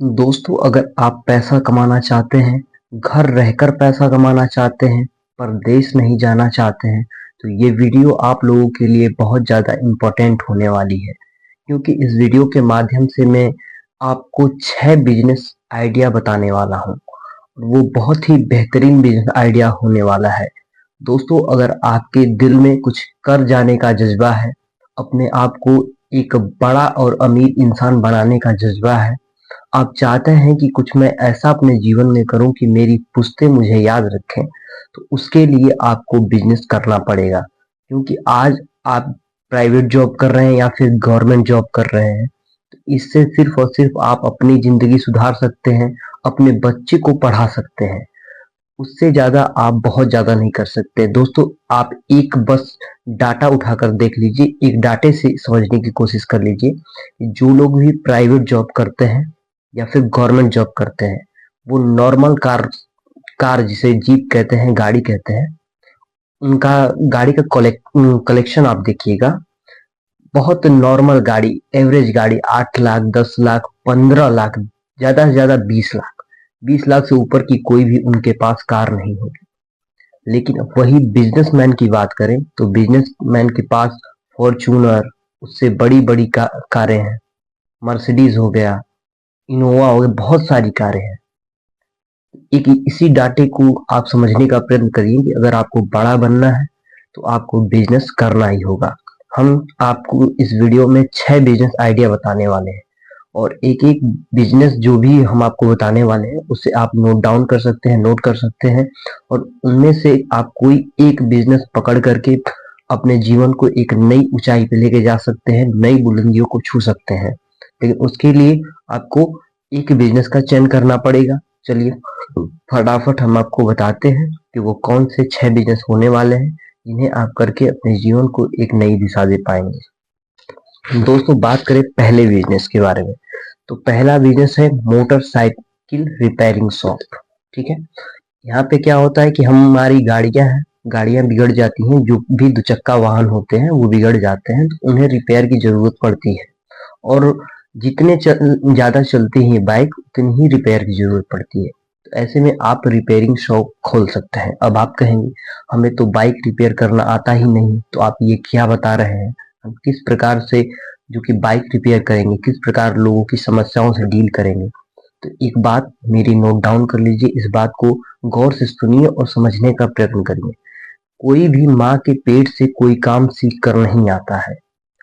दोस्तों, अगर आप पैसा कमाना चाहते हैं, घर रहकर पैसा कमाना चाहते हैं, परदेश नहीं जाना चाहते हैं, तो ये वीडियो आप लोगों के लिए बहुत ज़्यादा इम्पोर्टेंट होने वाली है। क्योंकि इस वीडियो के माध्यम से मैं आपको 6 बिज़नेस आइडिया बताने वाला हूँ। वो बहुत ही बेहतरीन बिज़नेस आइडिया होने वाला है। दोस्तों, अगर आपके दिल में कुछ कर जाने का जज़्बा है, अपने आप को एक बड़ा और अमीर इंसान बनाने का जज़्बा है, आप चाहते हैं कि कुछ मैं ऐसा अपने जीवन में करूं कि मेरी पुश्तें मुझे याद रखें, तो उसके लिए आपको बिजनेस करना पड़ेगा। क्योंकि आज आप प्राइवेट जॉब कर रहे हैं या फिर गवर्नमेंट जॉब कर रहे हैं, तो इससे सिर्फ और सिर्फ आप अपनी जिंदगी सुधार सकते हैं, अपने बच्चे को पढ़ा सकते हैं। उससे ज़्यादा आप बहुत ज़्यादा नहीं कर सकते। दोस्तों, आप एक बस डाटा उठाकर देख लीजिए, एक डाटे से समझने की कोशिश कर लीजिए कि जो लोग भी प्राइवेट जॉब करते हैं या फिर गवर्नमेंट जॉब करते हैं, वो नॉर्मल कार कार जिसे जीप कहते हैं, गाड़ी कहते हैं, उनका गाड़ी का कलेक्शन आप देखिएगा। बहुत नॉर्मल गाड़ी, एवरेज गाड़ी 8 लाख, 10 लाख, 15 लाख, ज़्यादा से ज़्यादा 20 लाख, 20 लाख से ऊपर की कोई भी उनके पास कार नहीं होगी। लेकिन वही बिजनेसमैन की बात करें तो बिजनेसमैन के पास फॉर्च्यूनर, उससे बड़ी बड़ी कारें हैं, मर्सिडीज हो गया, इनोवा हो गया, बहुत सारी कारें हैं। एक इसी डाटे को आप समझने का प्रयत्न करिए कि अगर आपको बड़ा बनना है तो आपको बिजनेस करना ही होगा। हम आपको इस वीडियो में 6 बिजनेस आइडिया बताने वाले हैं, और एक एक बिजनेस जो भी हम आपको बताने वाले हैं उसे आप नोट डाउन कर सकते हैं, नोट कर सकते हैं, और उनमें से आप कोई एक बिजनेस पकड़ करके अपने जीवन को एक नई ऊंचाई पे लेके जा सकते हैं, नई बुलंदियों को छू सकते हैं। लेकिन उसके लिए आपको एक बिजनेस का चयन करना पड़ेगा। चलिए फटाफट हम आपको बताते हैं कि वो कौन से 6 बिजनेस होने वाले हैं जिन्हें आप करके अपने जीवन को एक नई दिशा दे पाएंगे। दोस्तों, बात करें पहले बिजनेस के बारे में, तो पहला बिजनेस है मोटरसाइकिल रिपेयरिंग शॉप। ठीक है, यहाँ पे क्या होता है कि हमारी गाड़ियां बिगड़ जाती हैं, जो भी दुचक्का वाहन होते हैं वो बिगड़ जाते हैं, तो उन्हें रिपेयर की जरूरत पड़ती है। और जितने ज्यादा चलती है बाइक, उतनी ही रिपेयर की जरूरत पड़ती है। तो ऐसे में आप रिपेयरिंग शॉप खोल सकते हैं। अब आप कहेंगे हमें तो बाइक रिपेयर करना आता ही नहीं, तो आप ये क्या बता रहे हैं, हम किस प्रकार से जो कि बाइक रिपेयर करेंगे, किस प्रकार लोगों की समस्याओं से डील करेंगे। तो एक बात मेरी नोट डाउन कर लीजिए, इस बात को गौर से सुनिए और समझने का प्रयत्न करिए। कोई भी माँ के पेट से कोई काम सीख कर नहीं आता है,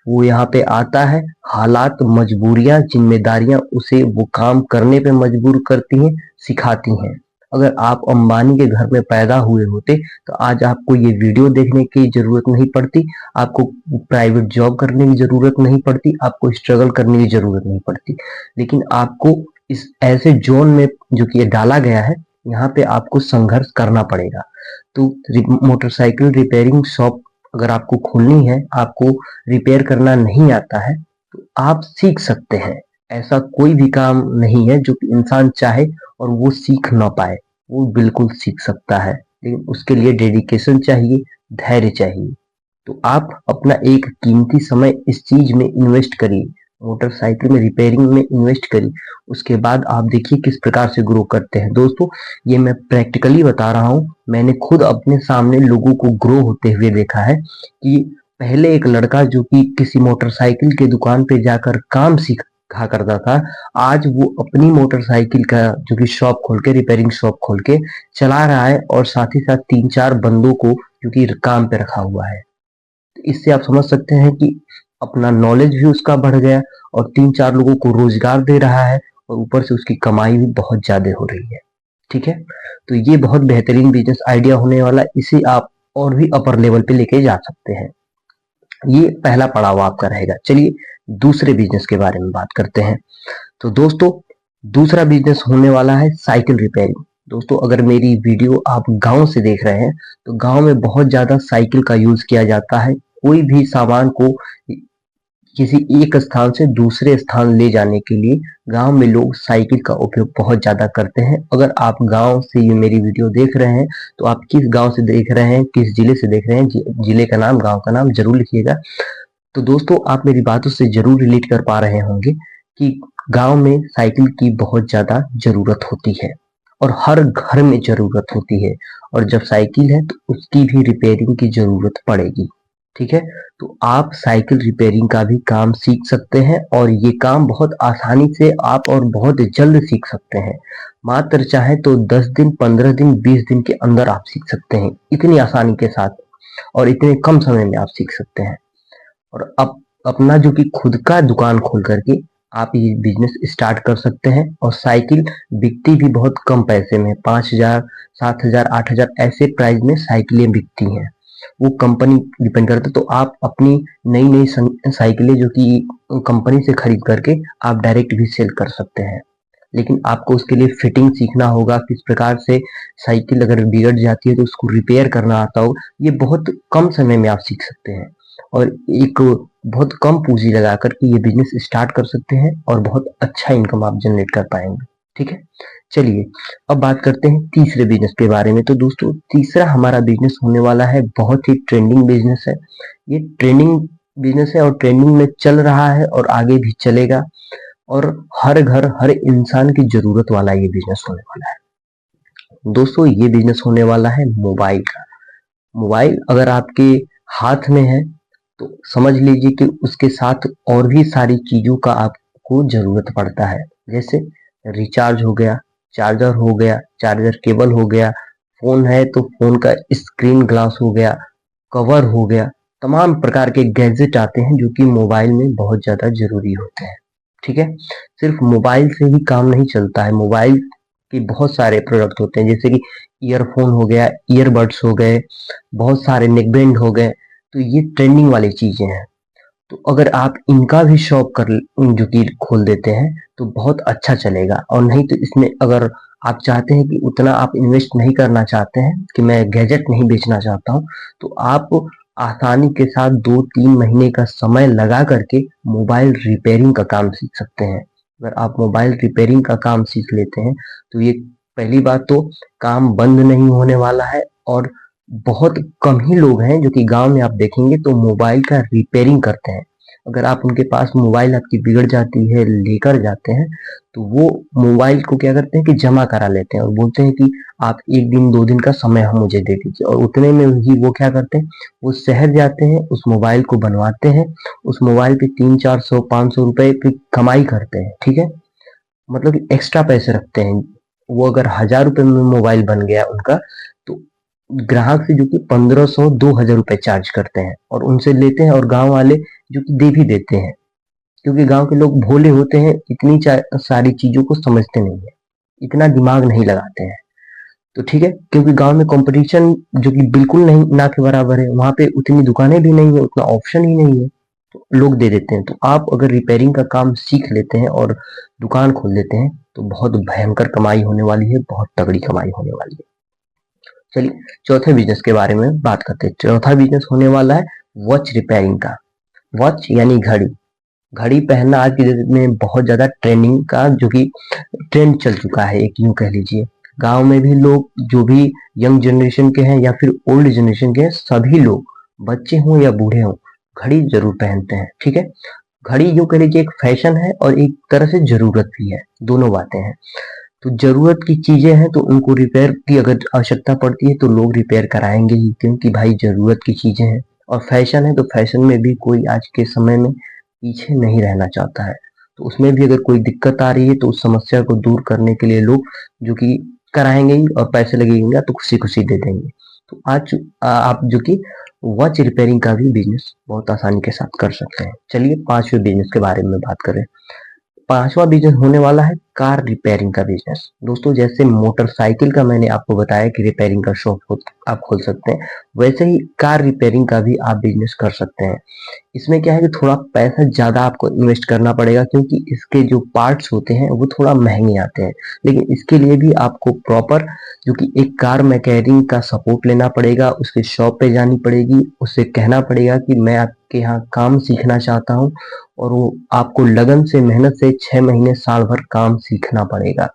वो यहाँ पे आता है, हालात, मजबूरियां, जिम्मेदारियां उसे वो काम करने पे मजबूर करती हैं, सिखाती हैं। अगर आप अंबानी के घर में पैदा हुए होते तो आज आपको ये वीडियो देखने की जरूरत नहीं पड़ती, आपको प्राइवेट जॉब करने की जरूरत नहीं पड़ती, आपको स्ट्रगल करने की जरूरत नहीं पड़ती। लेकिन आपको इस ऐसे जोन में जो कि ये डाला गया है, यहाँ पे आपको संघर्ष करना पड़ेगा। तो मोटरसाइकिल रिपेयरिंग शॉप अगर आपको खोलनी है, आपको रिपेयर करना नहीं आता है, तो आप सीख सकते हैं। ऐसा कोई भी काम नहीं है जो कि इंसान चाहे और वो सीख ना पाए, वो बिल्कुल सीख सकता है। लेकिन उसके लिए डेडिकेशन चाहिए, धैर्य चाहिए। तो आप अपना एक कीमती समय इस चीज में इन्वेस्ट करिए, मोटरसाइकिल में रिपेयरिंग में इन्वेस्ट करिए। उसके बाद आप देखिए किस प्रकार से ग्रो करते हैं। दोस्तों, ये मैं प्रैक्टिकली बता रहा हूँ, मैंने खुद अपने सामने लोगों को ग्रो होते हुए देखा है कि पहले एक लड़का जो कि किसी मोटरसाइकिल के दुकान पे जाकर काम सीखा करता था, आज वो अपनी मोटरसाइकिल का जो कि शॉप खोल के, रिपेयरिंग शॉप खोल के चला रहा है, और साथ ही साथ 3-4 बंदों को जो कि काम पे रखा हुआ है। इससे आप समझ सकते हैं कि अपना नॉलेज भी उसका बढ़ गया, और 3-4 लोगों को रोजगार दे रहा है, और ऊपर से उसकी कमाई भी बहुत ज्यादा हो रही है। ठीक है, तो ये बहुत बेहतरीन बिजनेस आइडिया होने वाला है, इसे आप और भी अपर लेवल पे लेके जा सकते हैं। ये पहला पड़ाव आपका रहेगा। चलिए दूसरे बिजनेस के बारे में बात करते हैं। तो दोस्तों, दूसरा बिजनेस होने वाला है साइकिल रिपेयरिंग। दोस्तों, अगर मेरी वीडियो आप गांव से देख रहे हैं, तो गांव में बहुत ज्यादा साइकिल का यूज किया जाता है। कोई भी सामान को किसी एक स्थान से दूसरे स्थान ले जाने के लिए गांव में लोग साइकिल का उपयोग बहुत ज्यादा करते हैं। अगर आप गांव से ये मेरी वीडियो देख रहे हैं, तो आप किस गांव से देख रहे हैं, किस जिले से देख रहे हैं, जिले का नाम, गांव का नाम जरूर लिखिएगा। तो दोस्तों, आप मेरी बातों से जरूर रिलेट कर पा रहे होंगे कि गांव में साइकिल की बहुत ज्यादा जरूरत होती है और हर घर में जरूरत होती है, और जब साइकिल है तो उसकी भी रिपेयरिंग की जरूरत पड़ेगी। ठीक है, तो आप साइकिल रिपेयरिंग का भी काम सीख सकते हैं और ये काम बहुत आसानी से आप और बहुत जल्द सीख सकते हैं। मात्र चाहे तो 10 दिन, 15 दिन, 20 दिन के अंदर आप सीख सकते हैं, इतनी आसानी के साथ और इतने कम समय में आप सीख सकते हैं। और अब अपना जो कि खुद का दुकान खोल करके आप ये बिजनेस स्टार्ट कर सकते हैं। और साइकिल बिकती भी बहुत कम पैसे में, 5,000, 7,000, 8,000 ऐसे प्राइस में साइकिलें बिकती हैं। वो कंपनी डिपेंड करता है। तो आप अपनी नई नई साइकिलें जो कि कंपनी से खरीद करके आप डायरेक्ट भी सेल कर सकते हैं, लेकिन आपको उसके लिए फिटिंग सीखना होगा, किस प्रकार से साइकिल अगर बिगड़ जाती है तो उसको रिपेयर करना आता हो। ये बहुत कम समय में आप सीख सकते हैं और एक बहुत कम पूंजी लगा करके ये बिजनेस स्टार्ट कर सकते हैं और बहुत अच्छा इनकम आप जनरेट कर पाएंगे। ठीक है, चलिए अब बात करते हैं तीसरे बिजनेस के बारे में। तो दोस्तों, तीसरा हमारा बिजनेस होने वाला है, बहुत ही ट्रेंडिंग बिजनेस है। ये ट्रेंडिंग बिजनेस है और ट्रेंडिंग में चल रहा है और आगे भी चलेगा, और हर घर, हर इंसान की जरूरत वाला ये बिजनेस होने वाला है। दोस्तों, ये बिजनेस होने वाला है मोबाइल का। मोबाइल अगर आपके हाथ में है तो समझ लीजिए कि उसके साथ और भी सारी चीजों का आपको जरूरत पड़ता है, जैसे रिचार्ज हो गया, चार्जर हो गया, चार्जर केबल हो गया, फोन है तो फोन का स्क्रीन ग्लास हो गया, कवर हो गया। तमाम प्रकार के गैजेट आते हैं जो कि मोबाइल में बहुत ज्यादा जरूरी होते हैं। ठीक है, सिर्फ मोबाइल से ही काम नहीं चलता है। मोबाइल के बहुत सारे प्रोडक्ट होते हैं, जैसे कि ईयरफोन हो गया, ईयरबड्स हो गए, बहुत सारे नेकबैंड हो गए। तो ये ट्रेंडिंग वाली चीजें हैं। तो अगर आप इनका भी शॉप कर जो कि खोल देते हैं तो बहुत अच्छा चलेगा। और नहीं तो इसमें अगर आप चाहते हैं कि उतना आप इन्वेस्ट नहीं करना चाहते हैं, कि मैं गैजेट नहीं बेचना चाहता हूँ, तो आप आसानी के साथ 2-3 महीने का समय लगा करके मोबाइल रिपेयरिंग का काम सीख सकते हैं। अगर आप मोबाइल रिपेयरिंग का काम सीख लेते हैं तो ये पहली बात तो काम बंद नहीं होने वाला है, और बहुत कम ही लोग हैं जो कि गांव में आप देखेंगे तो मोबाइल का रिपेयरिंग करते हैं। अगर आप उनके पास मोबाइल आपकी बिगड़ जाती है लेकर जाते हैं तो वो मोबाइल को क्या करते हैं कि जमा करा लेते हैं और बोलते हैं कि आप 1 दिन 2 दिन का समय हम मुझे दे दीजिए, और उतने में ही वो क्या करते हैं, वो शहर जाते हैं, उस मोबाइल को बनवाते हैं, उस मोबाइल पे 300-400-500 रुपए की कमाई करते हैं। ठीक है, मतलब कि एक्स्ट्रा पैसे रखते हैं। वो अगर 1,000 रुपए में मोबाइल बन गया उनका, तो ग्राहक से जो कि 1,500-2,000 रुपए चार्ज करते हैं और उनसे लेते हैं, और गांव वाले जो कि दे भी देते हैं, क्योंकि गांव के लोग भोले होते हैं, इतनी सारी चीजों को समझते नहीं है, इतना दिमाग नहीं लगाते हैं। तो ठीक है, क्योंकि गांव में कंपटीशन जो कि बिल्कुल नहीं, ना के बराबर है, वहां पे उतनी दुकानें भी नहीं है, उतना ऑप्शन ही नहीं है, तो लोग दे देते हैं। तो आप अगर रिपेयरिंग का काम सीख लेते हैं और दुकान खोल लेते हैं तो बहुत भयंकर कमाई होने वाली है, बहुत तगड़ी कमाई होने वाली है। चलिए चौथे बिजनेस के बारे में बात करते हैं। चौथा बिजनेस होने वाला है वॉच रिपेयरिंग का। वॉच यानी घड़ी। घड़ी पहनना आज की डेट में बहुत ज्यादा ट्रेंडिंग का जो कि ट्रेंड चल चुका है, एक यूं कह लीजिए। गांव में भी लोग जो भी यंग जनरेशन के हैं या फिर ओल्ड जनरेशन के हैं, सभी लोग, बच्चे हों या बूढ़े हों, घड़ी जरूर पहनते हैं। ठीक है, घड़ी यूं कह लीजिए एक फैशन है और एक तरह से जरूरत भी है, दोनों बातें हैं। तो जरूरत की चीजें हैं तो उनको रिपेयर की अगर आवश्यकता पड़ती है तो लोग रिपेयर कराएंगे ही, क्योंकि भाई जरूरत की चीजें हैं। और फैशन है तो फैशन में भी कोई आज के समय में पीछे नहीं रहना चाहता है। तो उसमें भी अगर कोई दिक्कत आ रही है तो उस समस्या को दूर करने के लिए लोग जो कि कराएंगे ही, और पैसे लगेंगे तो खुशी खुशी दे देंगे। तो आज आप जो कि वॉच रिपेयरिंग का भी बिजनेस बहुत आसानी के साथ कर सकते हैं। चलिए पांचवें बिजनेस के बारे में बात करें। पांचवा बिजनेस होने वाला है कार रिपेयरिंग का बिजनेस। दोस्तों, जैसे मोटरसाइकिल का मैंने आपको बताया कि रिपेयरिंग का शॉप आप खोल सकते हैं, वैसे ही कार रिपेयरिंग का भी आप बिजनेस कर सकते हैं। इसमें क्या है कि थोड़ा पैसा ज्यादा आपको इन्वेस्ट करना पड़ेगा, क्योंकि इसके जो पार्ट्स होते हैं वो थोड़ा महंगे आते हैं। लेकिन इसके लिए भी आपको प्रॉपर जो कि एक कार मैकेनिक का सपोर्ट लेना पड़ेगा, उसके शॉप पे जानी पड़ेगी, उससे कहना पड़ेगा कि मैं आपके यहाँ काम सीखना चाहता हूँ, और वो आपको लगन से, मेहनत से 6 महीने, साल भर काम सीखना पड़ेगा।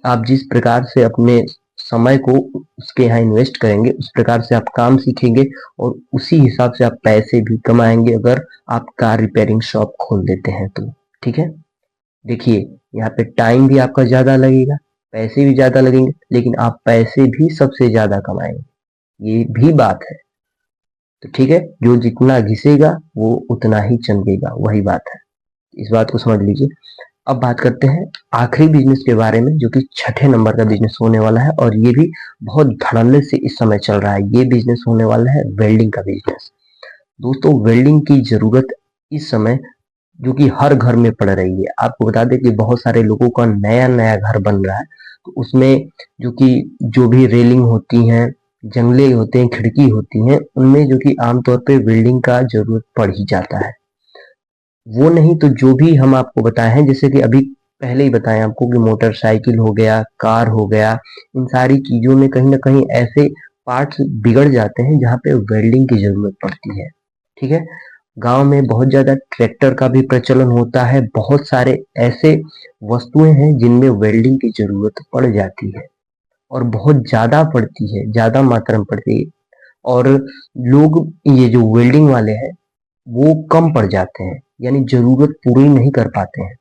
आप जिस प्रकार से अपने समय को उसके यहाँ इन्वेस्ट करेंगे उस प्रकार से आप काम सीखेंगे और उसी हिसाब से आप पैसे भी कमाएंगे, अगर आप कार रिपेयरिंग शॉप खोल देते हैं तो। ठीक है, देखिए, यहाँ पे टाइम भी आपका ज़्यादा लगेगा, पैसे भी ज़्यादा लगेंगे, लेकिन आप पैसे भी सबसे ज़्यादा कमाएँगे, ये भी बात है। तो ठीक है, जो जितना घिसेगा वो उतना ही चमकेगा, वही बात है। इस बात को समझ लीजिए। अब बात करते हैं आखिरी बिजनेस के बारे में, जो कि छठे नंबर का बिजनेस होने वाला है और ये भी बहुत धड़ल्ले से इस समय चल रहा है। ये बिजनेस होने वाला है वेल्डिंग का बिजनेस। दोस्तों, वेल्डिंग की ज़रूरत इस समय जो कि हर घर में पड़ रही है। आपको बता दें कि बहुत सारे लोगों का नया-नया घर बन रहा है, तो उसमें जो भी रेलिंग होती हैं, जंगले होते हैं, खिड़की होती हैं, उनमें जो कि आम तौर पे वेल्डिंग का ज़रूरत पड़ ही जाता है। वो नहीं तो जो भी हम आपको बताए हैं, जैसे कि अभी पहले ही बताएँ आपको कि मोटरसाइकिल हो गया, कार हो गया, इन सारी चीज़ों में कहीं न कहीं ऐसे पार्ट्स बिगड़ जाते हैं जहाँ पे वेल्डिंग की ज़रूरत पड़ती है। ठीक है? गाँव में बहुत ज़्यादा ट्रैक्टर का भी प्रचलन होता है, बहुत सारे ऐसे वस्तुएँ हैं जिनमें वेल्डिंग की ज़रूरत पड़ जाती है और बहुत ज़्यादा पड़ती है, ज़्यादा मात्रा में पड़ती है और लोग ये जो वेल्डिंग वाले हैं, वो कम पड़ जाते हैं, यानी ज़रूरत पूरी नहीं कर पाते हैं।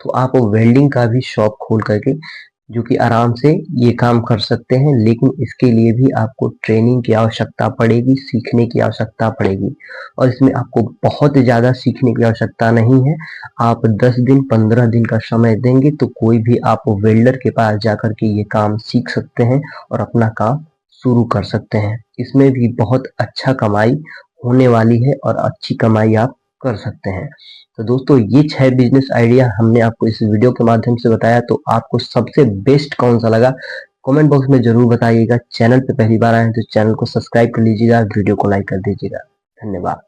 तो आप वेल्डिंग का भी शॉप खोल करके जो कि आराम से ये काम कर सकते हैं, लेकिन इसके लिए भी आपको ट्रेनिंग की आवश्यकता पड़ेगी, सीखने की आवश्यकता पड़ेगी और इसमें आपको बहुत ज़्यादा सीखने की आवश्यकता नहीं है। आप 10 दिन 15 दिन का समय देंगे तो कोई भी आप वेल्डर के पास जाकर के ये काम सीख सकते हैं और अपना काम शुरू कर सकते हैं। इसमें भी बहुत अच्छा कमाई होने वाली है और अच्छी कमाई आप कर सकते हैं। तो दोस्तों, ये 6 बिजनेस आइडिया हमने आपको इस वीडियो के माध्यम से बताया, तो आपको सबसे बेस्ट कौन सा लगा कमेंट बॉक्स में जरूर बताइएगा। चैनल पे पहली बार आए हैं तो चैनल को सब्सक्राइब कर लीजिएगा, वीडियो को लाइक कर दीजिएगा। धन्यवाद।